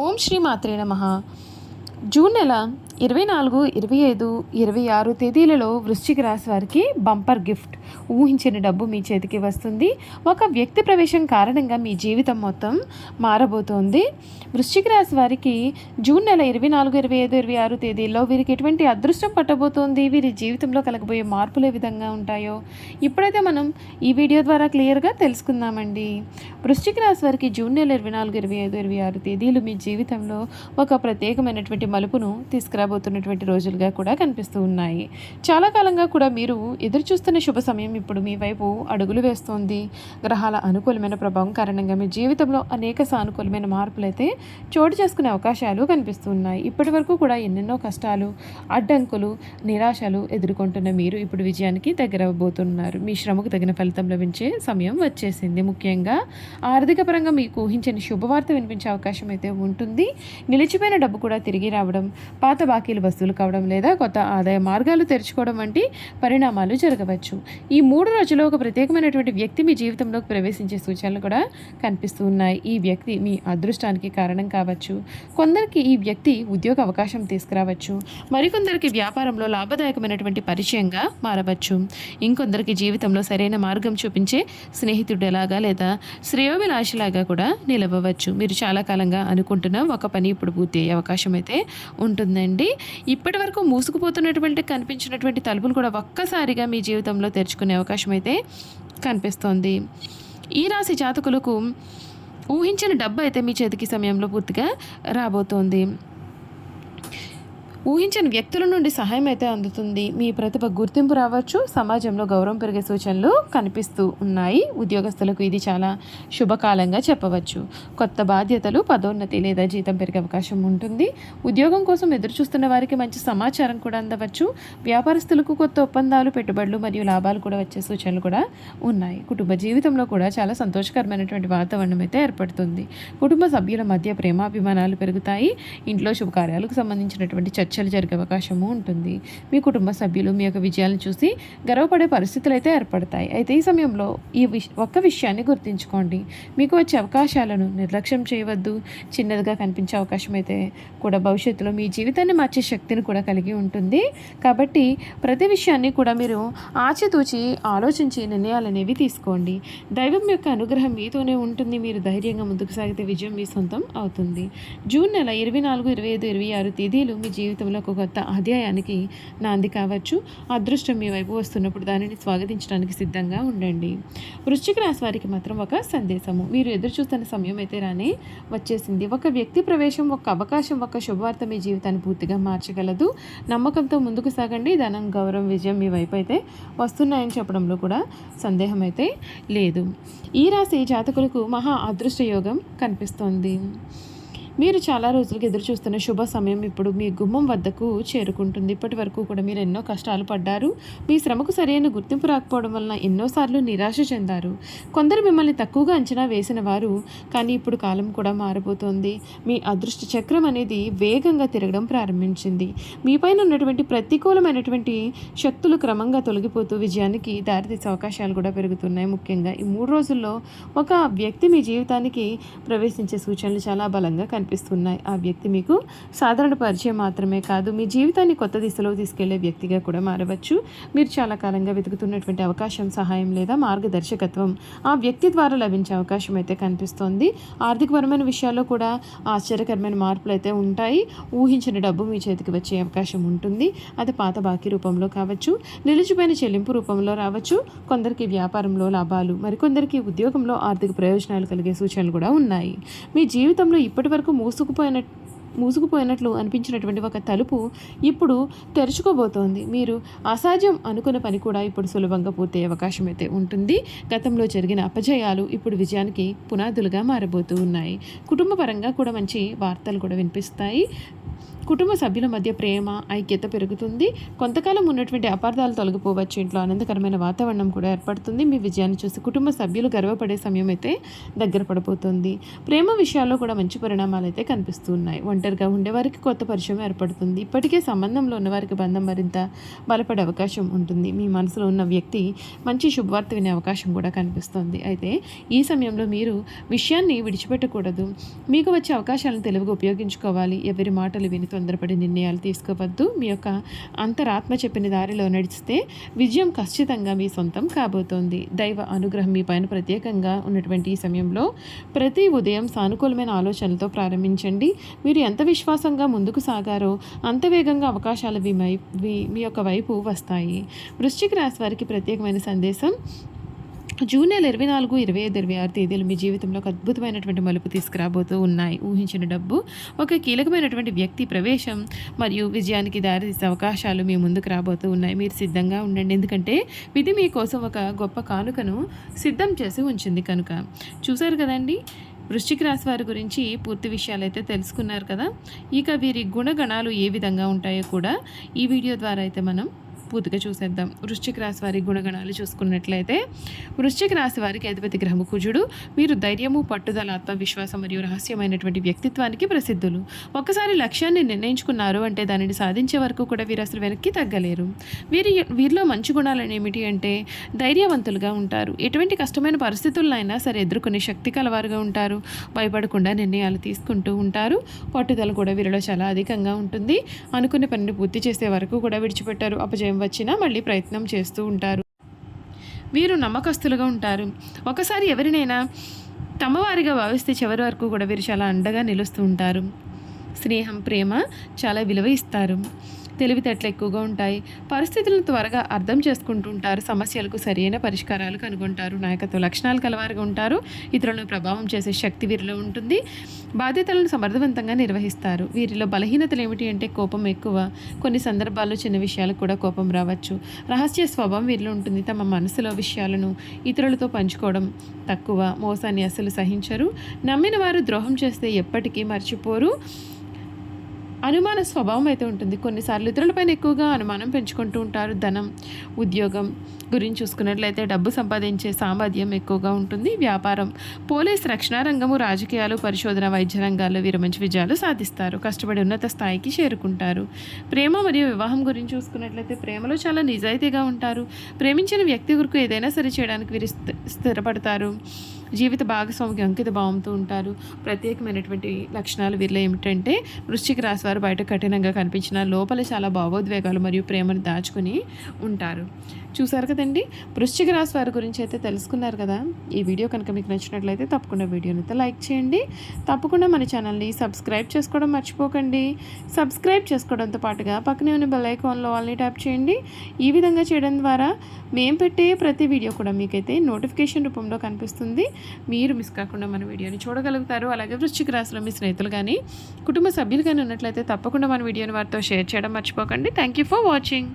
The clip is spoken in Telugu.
ఓం శ్రీ మాత్రే నమః. జూన్ నెల 24, 25, 26 తేదీలలో వృశ్చిక రాశి వారికి బంపర్ గిఫ్ట్, ఊహించని డబ్బు మీ చేతికి వస్తుంది. ఒక వ్యక్తి ప్రవేశం కారణంగా మీ జీవితం మొత్తం మారబోతోంది. వృశ్చిక రాశి వారికి జూన్ నెల 24, 25, 26 తేదీల్లో వీరికి ఎటువంటి అదృష్టం పట్టబోతోంది, వీరి జీవితంలో కలగబోయే మార్పులు ఏ విధంగా ఉంటాయో ఇప్పుడైతే మనం ఈ వీడియో ద్వారా క్లియర్గా తెలుసుకుందామండి. వృశ్చిక రాశి వారికి జూన్ నెల 24, 25, 26 తేదీలు మీ జీవితంలో ఒక ప్రత్యేకమైనటువంటి మలుపును తీసుకురాబోతున్నటువంటి రోజులుగా కూడా కనిపిస్తూ ఉన్నాయి. చాలా కాలంగా కూడా మీరు ఎదురు చూస్తున్న శుభ సమయం ఇప్పుడు మీ వైపు అడుగులు వేస్తోంది. గ్రహాల అనుకూలమైన ప్రభావం కారణంగా మీ జీవితంలో అనేక సానుకూలమైన మార్పులైతే చోటు చేసుకునే అవకాశాలు కనిపిస్తూ ఉన్నాయి. ఇప్పటి వరకు కూడా ఎన్నెన్నో కష్టాలు, అడ్డంకులు, నిరాశలు ఎదుర్కొంటున్న మీరు ఇప్పుడు విజయానికి దగ్గరవబోతున్నారు. మీ శ్రమకు తగిన ఫలితం లభించే సమయం వచ్చేసింది. ముఖ్యంగా ఆర్థిక పరంగా మీకు ఊహించని శుభవార్త వినిపించే అవకాశం అయితే ఉంటుంది. నిలిచిపోయిన డబ్బు కూడా తిరిగి రావడం, పాత బాకీలు వసూలు కావడం లేదా కొత్త ఆదాయ మార్గాలు తెరుచుకోవడం వంటి పరిణామాలు జరగవచ్చు. ఈ 3 రోజుల్లో ఒక ప్రత్యేకమైనటువంటి వ్యక్తి మీ జీవితంలోకి ప్రవేశించే సూచనలు కూడా కనిపిస్తూ ఉన్నాయి. ఈ వ్యక్తి మీ అదృష్టానికి కారణం కావచ్చు. కొందరికి ఈ వ్యక్తి ఉద్యోగ అవకాశం తీసుకురావచ్చు. మరికొందరికి వ్యాపారంలో లాభదాయకమైనటువంటి పరిచయంగా మారవచ్చు. ఇంకొందరికి జీవితంలో సరైన మార్గం చూపించే స్నేహితుడిలాగా లేదా శ్రేయోభిలాషిలాగా కూడా నిలవవచ్చు. మీరు చాలా కాలంగా అనుకుంటున్న ఒక పని ఇప్పుడు పూర్తి అయ్యే అవకాశం అయితే ఉంటుందండి. ఇప్పటి వరకు మూసుకుపోతున్నటువంటి కనిపించినటువంటి తలుపులు కూడా ఒక్కసారిగా మీ జీవితంలో తెరుచుకునే అవకాశం అయితే కనిపిస్తోంది. ఈ రాశి జాతకులకు ఊహించిన డబ్బు అయితే మీ చేతికి సమయంలో పూర్తిగా రాబోతోంది. ఊహించని వ్యక్తుల నుండి సహాయం అయితే అందుతుంది. మీ ప్రతిభ గుర్తింపు రావచ్చు. సమాజంలో గౌరవం పెరిగే సూచనలు కనిపిస్తూ ఉన్నాయి. ఉద్యోగస్తులకు ఇది చాలా శుభకాలంగా చెప్పవచ్చు. కొత్త బాధ్యతలు, పదోన్నతి లేదా జీతం పెరిగే అవకాశం ఉంటుంది. ఉద్యోగం కోసం ఎదురు చూస్తున్న వారికి మంచి సమాచారం కూడా అందవచ్చు. వ్యాపారస్తులకు కొత్త ఒప్పందాలు, పెట్టుబడులు మరియు లాభాలు కూడా వచ్చే సూచనలు కూడా ఉన్నాయి. కుటుంబ జీవితంలో కూడా చాలా సంతోషకరమైనటువంటి వాతావరణం అయితే ఏర్పడుతుంది. కుటుంబ సభ్యుల మధ్య ప్రేమాభిమానాలు పెరుగుతాయి. ఇంట్లో శుభకార్యాలకు సంబంధించినటువంటి చర్చలు జరిగే అవకాశము ఉంటుంది. మీ కుటుంబ సభ్యులు మీ యొక్క విజయాలను చూసి గర్వపడే పరిస్థితులు అయితే ఏర్పడతాయి. అయితే ఈ సమయంలో ఒక్క విషయాన్ని గుర్తుంచుకోండి. మీకు వచ్చే అవకాశాలను నిర్లక్ష్యం చేయవద్దు. చిన్నదిగా కనిపించే అవకాశం అయితే కూడా భవిష్యత్తులో మీ జీవితాన్ని మార్చే శక్తిని కూడా కలిగి ఉంటుంది. కాబట్టి ప్రతి విషయాన్ని కూడా మీరు ఆచితూచి ఆలోచించి నిర్ణయాలు అనేవి తీసుకోండి. దైవం యొక్క అనుగ్రహం మీతోనే ఉంటుంది. మీరు ధైర్యంగా ముందుకు సాగితే విజయం మీ సొంతం అవుతుంది. జూన్ నెల 24, 25, 26 తేదీలు మీ జీవితంలో ఒక కొత్త అధ్యాయానికి నాంది కావచ్చు. అదృష్టం మీ వైపు వస్తున్నప్పుడు దానిని స్వాగతించడానికి సిద్ధంగా ఉండండి. వృశ్చిక రాశి వారికి మాత్రం ఒక సందేశము. మీరు ఎదురు చూస్తున్న సమయం అయితే రానే వచ్చేసింది. ఒక వ్యక్తి ప్రవేశం, ఒక అవకాశం, ఒక శుభవార్త మీ జీవితాన్ని పూర్తిగా మార్చగలదు. నమ్మకంతో ముందుకు సాగండి. ధనం, గౌరవం, విజయం మీ వైపు అయితే వస్తున్నాయని చెప్పడంలో కూడా సందేహం అయితే లేదు. ఈ రాశి జాతకులకు మహా అదృష్ట యోగం కనిపిస్తోంది. మీరు చాలా రోజులకు ఎదురు చూస్తున్న శుభ సమయం ఇప్పుడు మీ గుమ్మం వద్దకు చేరుకుంటుంది. ఇప్పటి వరకు కూడా మీరు ఎన్నో కష్టాలు పడ్డారు. మీ శ్రమకు సరైన గుర్తింపు రాకపోవడం వలన ఎన్నోసార్లు నిరాశ చెందారు. కొందరు మిమ్మల్ని తక్కువగా అంచనా వేసిన వారు, కానీ ఇప్పుడు కాలం కూడా మారిపోతుంది. మీ అదృష్ట చక్రం అనేది వేగంగా తిరగడం ప్రారంభించింది. మీపైన ఉన్నటువంటి ప్రతికూలమైనటువంటి శక్తులు క్రమంగా తొలగిపోతూ విజయానికి దారితీసే అవకాశాలు కూడా పెరుగుతున్నాయి. ముఖ్యంగా ఈ 3 రోజుల్లో ఒక వ్యక్తి మీ జీవితానికి ప్రవేశించే సూచనలు చాలా బలంగా కనిపిస్తున్నాయి. ఆ వ్యక్తి మీకు సాధారణ పరిచయం మాత్రమే కాదు, మీ జీవితాన్ని కొత్త దిశలో తీసుకెళ్లే వ్యక్తిగా కూడా మారవచ్చు. మీరు చాలా కాలంగా వెతుకుతున్నటువంటి అవకాశం, సహాయం లేదా మార్గదర్శకత్వం ఆ వ్యక్తి ద్వారా లభించే అవకాశం అయితే కనిపిస్తోంది. ఆర్థికపరమైన విషయాల్లో కూడా ఆశ్చర్యకరమైన మార్పులు అయితే ఉంటాయి. ఊహించిన డబ్బు మీ చేతికి వచ్చే అవకాశం ఉంటుంది. అది పాత బాకీ రూపంలో కావచ్చు, నిలిచిపోయిన చెల్లింపు రూపంలో రావచ్చు. కొందరికి వ్యాపారంలో లాభాలు, మరికొందరికి ఉద్యోగంలో ఆర్థిక ప్రయోజనాలు కలిగే సూచనలు కూడా ఉన్నాయి. మీ జీవితంలో ఇప్పటి వరకు మూసుకుపోయినట్లు అనిపించినటువంటి ఒక తలుపు ఇప్పుడు తెరుచుకోబోతోంది. మీరు అసాధ్యం అనుకున్న పని కూడా ఇప్పుడు సులభంగా పూర్తయ్యే అవకాశం అయితే ఉంటుంది. గతంలో జరిగిన అపజయాలు ఇప్పుడు విజయానికి పునాదులుగా మారబోతూ ఉన్నాయి. కుటుంబ పరంగా కూడా మంచి వార్తలు కూడా వినిపిస్తాయి. కుటుంబ సభ్యుల మధ్య ప్రేమ ఐక్యత పెరుగుతుంది. కొంతకాలం ఉన్నటువంటి అపార్థాలు తొలగిపోవచ్చు. ఇంట్లో ఆనందకరమైన వాతావరణం కూడా ఏర్పడుతుంది. మీ విజయాన్ని చూసి కుటుంబ సభ్యులు గర్వపడే సమయం అయితే దగ్గర పడిపోతుంది. ప్రేమ విషయాల్లో కూడా మంచి పరిణామాలు అయితే కనిపిస్తూ ఉన్నాయి. ఒంటరిగా ఉండేవారికి కొత్త పరిచయం ఏర్పడుతుంది. ఇప్పటికే సంబంధంలో ఉన్నవారికి బంధం మరింత బలపడే అవకాశం ఉంటుంది. మీ మనసులో ఉన్న వ్యక్తి మంచి శుభవార్త వినే అవకాశం కూడా కనిపిస్తుంది. అయితే ఈ సమయంలో మీరు విషయాన్ని విడిచిపెట్టకూడదు. మీకు వచ్చే అవకాశాలను తెలివిగా ఉపయోగించుకోవాలి. ఎవరి మాటలు విని తొందరపడి నిర్ణయాలు తీసుకోవద్దు. మీ యొక్క అంతరాత్మ చెప్పిన దారిలో నడిస్తే విజయం ఖచ్చితంగా మీ సొంతం కాబోతోంది. దైవ అనుగ్రహం మీ పైన ప్రత్యేకంగా ఉన్నటువంటి ఈ సమయంలో ప్రతి ఉదయం సానుకూలమైన ఆలోచనలతో ప్రారంభించండి. మీరు ఎంత విశ్వాసంగా ముందుకు సాగారో అంత వేగంగా అవకాశాలు మీ యొక్క వైపు వస్తాయి. వృశ్చిక రాశి వారికి ప్రత్యేకమైన సందేశం: జూన్ నెల 24, 25, 26 తేదీలు మీ జీవితంలో ఒక అద్భుతమైనటువంటి మలుపు తీసుకురాబోతూ ఉన్నాయి. ఊహించిన డబ్బు, ఒక కీలకమైనటువంటి వ్యక్తి ప్రవేశం మరియు విజయానికి దారితీసే అవకాశాలు మీ ముందుకు రాబోతూ ఉన్నాయి. మీరు సిద్ధంగా ఉండండి, ఎందుకంటే విధి మీకోసం ఒక గొప్ప కానుకను సిద్ధం చేసి ఉంచింది కనుక. చూశారు కదండి, వృశ్చిక రాశి వారి గురించి పూర్తి విషయాలు అయితే తెలుసుకున్నారు కదా. ఇక వీరి గుణగణాలు ఏ విధంగా ఉంటాయో కూడా ఈ వీడియో ద్వారా అయితే మనం పూర్తిగా చూసేద్దాం. వృశ్చిక రాశి వారి గుణగణాలు చూసుకున్నట్లయితే, వృశ్చిక రాశి వారికి అధిపతి గ్రహము కుజుడు. వీరు ధైర్యము, పట్టుదల, ఆత్మవిశ్వాసం మరియు రహస్యమైనటువంటి వ్యక్తిత్వానికి ప్రసిద్ధులు. ఒక్కసారి లక్ష్యాన్ని నిర్ణయించుకున్నారు అంటే దానిని సాధించే వరకు కూడా వీరు అసలు వెనక్కి తగ్గలేరు. వీరిలో మంచి గుణాలు ఏమిటి అంటే ధైర్యవంతులుగా ఉంటారు. ఎటువంటి కష్టమైన పరిస్థితులైనా సరే ఎదుర్కొనే శక్తి కలవారుగా ఉంటారు. భయపడకుండా నిర్ణయాలు తీసుకుంటూ ఉంటారు. పట్టుదల కూడా వీరిలో చాలా అధికంగా ఉంటుంది. అనుకున్న పనిని పూర్తి చేసే వరకు కూడా విడిచిపెట్టారు. అపజయం వచ్చినా మళ్ళీ ప్రయత్నం చేస్తూ ఉంటారు. వీరు నమ్మకస్తులుగా ఉంటారు. ఒకసారి ఎవరినైనా తమవారిగా భావిస్తే చివరి వరకు కూడా వీరు చాలా అండగా నిలుస్తూ ఉంటారు. స్నేహం, ప్రేమ చాలా విలువ ఇస్తారు. తెలివితేటలు ఎక్కువగా ఉంటాయి. పరిస్థితులను త్వరగా అర్థం చేసుకుంటూ ఉంటారు. సమస్యలకు సరైన పరిష్కారాలు కనుగొంటారు. నాయకత్వ లక్షణాలు కలవారుగా ఉంటారు. ఇతరులను ప్రభావం చేసే శక్తి వీరిలో ఉంటుంది. బాధ్యతలను సమర్థవంతంగా నిర్వహిస్తారు. వీరిలో బలహీనతలు ఏమిటి అంటే కోపం ఎక్కువ. కొన్ని సందర్భాల్లో చిన్న విషయాలకు కూడా కోపం రావచ్చు. రహస్య స్వభావం వీరిలో ఉంటుంది. తమ మనసులో విషయాలను ఇతరులతో పంచుకోవడం తక్కువ. మోసాన్ని అస్సలు సహించరు. నమ్మిన వారు ద్రోహం చేస్తే ఎప్పటికీ మర్చిపోరు. అనుమాన స్వభావం అయితే ఉంటుంది. కొన్నిసార్లు ఇతరులపైన ఎక్కువగా అనుమానం పెంచుకుంటూ ఉంటారు. ధనం, ఉద్యోగం గురించి చూసుకున్నట్లయితే డబ్బు సంపాదించే సామర్థ్యం ఎక్కువగా ఉంటుంది. వ్యాపారం, పోలీస్, రక్షణ రంగము, రాజకీయాలు, పరిశోధన, వైద్య రంగాల్లో వీరు మంచి విజయాలు సాధిస్తారు. కష్టపడి ఉన్నత స్థాయికి చేరుకుంటారు. ప్రేమ మరియు వివాహం గురించి చూసుకున్నట్లయితే ప్రేమలో చాలా నిజాయితీగా ఉంటారు. ప్రేమించిన వ్యక్తి వరకు ఏదైనా సరే చేయడానికి వీరు స్థిరపడతారు. జీవిత భాగస్వామికి అంకిత భావంతో ఉంటారు. ప్రత్యేకమైనటువంటి లక్షణాలు వీరిలో ఏమిటంటే వృశ్చిక రాశి వారు బయట కఠినంగా కనిపించిన లోపల చాలా భావోద్వేగాలు మరియు ప్రేమను దాచుకుని ఉంటారు. చూసారు కదండి, వృశ్చిక రాశి వారి గురించి అయితే తెలుసుకున్నారు కదా. ఈ వీడియో కనుక మీకు నచ్చినట్లయితే తప్పకుండా వీడియోని అయితే లైక్ చేయండి. తప్పకుండా మన ఛానల్ని సబ్స్క్రైబ్ చేసుకోవడం మర్చిపోకండి. సబ్స్క్రైబ్ చేసుకోవడంతో పాటుగా పక్కనే ఉన్న బెల్ ఐకాన్లో ఆల్ని ట్యాప్ చేయండి. ఈ విధంగా చేయడం ద్వారా మేము పెట్టే ప్రతి వీడియో కూడా మీకైతే నోటిఫికేషన్ రూపంలో కనిపిస్తుంది. మీరు మిస్ కాకుండా మన వీడియోని చూడగలుగుతారు. అలాగే వృశ్చిక రాశిలో మీ స్నేహితులు కానీ కుటుంబ సభ్యులు కానీ ఉన్నట్లయితే తప్పకుండా మన వీడియోని వారితో షేర్ చేయడం మర్చిపోకండి. Thank you for watching.